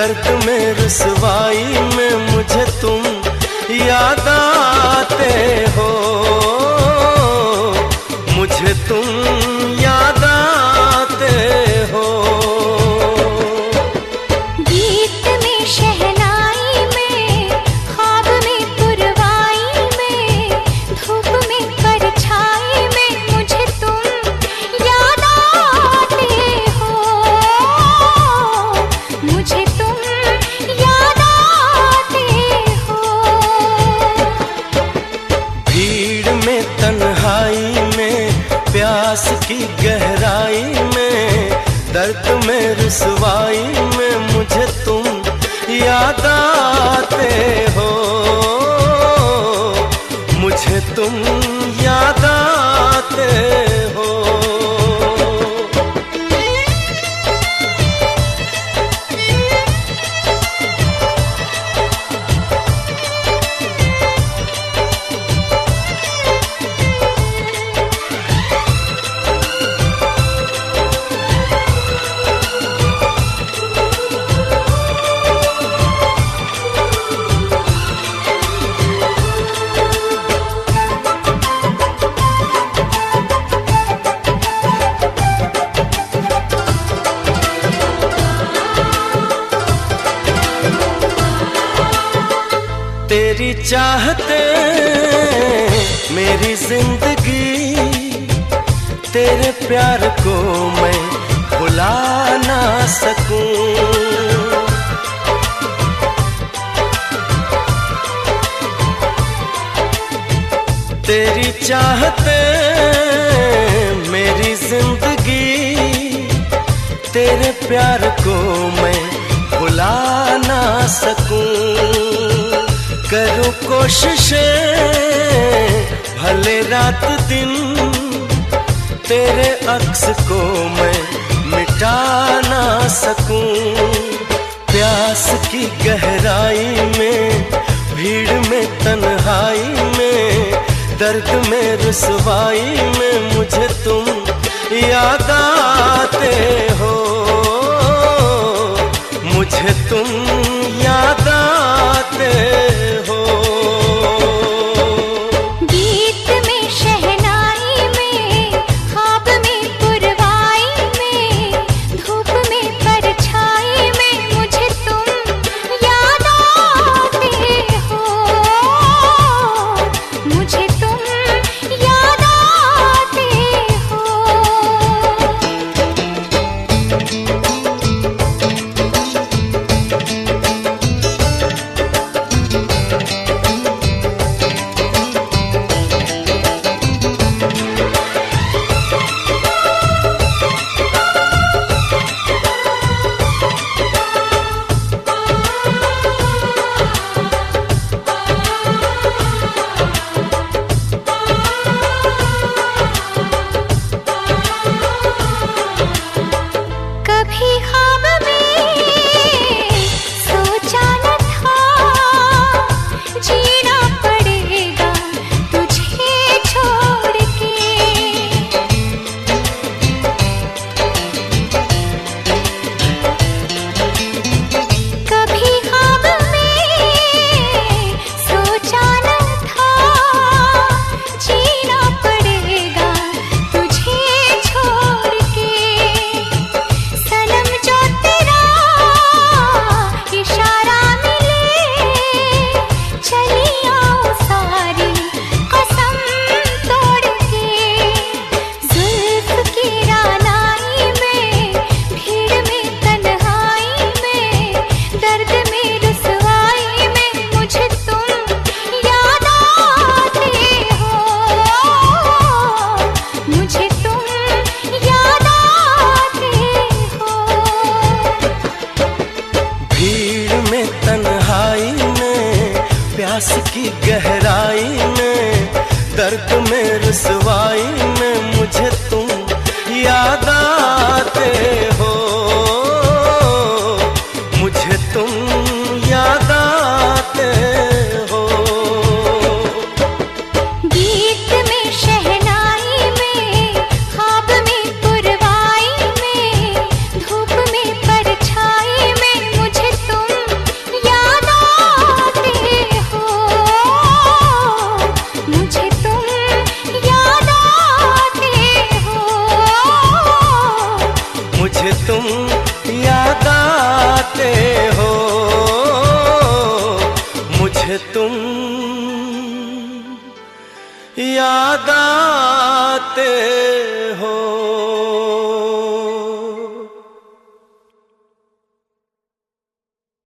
दर्द में रुसवाई में मुझे तुम याद आते हो, मुझे तुम याद आते हो। गीत में शहनाई में, ख्वाब में पुरवाई में, धूप में परछाई में मुझे तुम याद आते हो, मुझे तुम याद आते हो। भीड़ में तन्हाई में, प्यास की गहराई में, दर्द में रुसवाई में मुझे तुम याद आते हो, मुझे तुम याद आते हो। तेरी चाहते मेरी जिंदगी, तेरे प्यार को मैं भुला ना सकूं। तेरी चाहते मेरी जिंदगी, तेरे प्यार को मैं भुला ना सकूं। करूं कोशिशें भले रात दिन, तेरे अक्स को मैं मिटा ना सकूं। प्यास की गहराई में, भीड़ में तन्हाई में, दर्द में रुसवाई में मुझे तुम याद आते हो, मुझे तुम याद आते हो। गीत में शहनाई में, ख्वाब में पुरवाई में, धूप में परछाई में मुझे तुम याद आते हो, मुझे तुम याद आते हो। कभी ख्वाब में सोचा न था, जीना पड़ेगा तुझे छोड़ के। कभी ख्वाब में सोचा न था, जीना पड़ेगा तुझे छोड़ के। सनम जो तेरा इशारा मिले, चली आओ सारी कसम तोड़ के। जुल्फ की रानाई में, भीड़ में तन्हाई में, दर्द में रुसवाई में मुझे तुम याद आते हो, मुझे तुम याद आते हो। भीड़ में तन्हाई में, प्यास की गहराई में, दर्द में रुसवाई में मुझे तुम याद आते हो, मुझे तुम याद आते हो। गीत में शहनाई में, ख्वाब में पुरवाई में, धूप में परछाई में मुझे तुम आते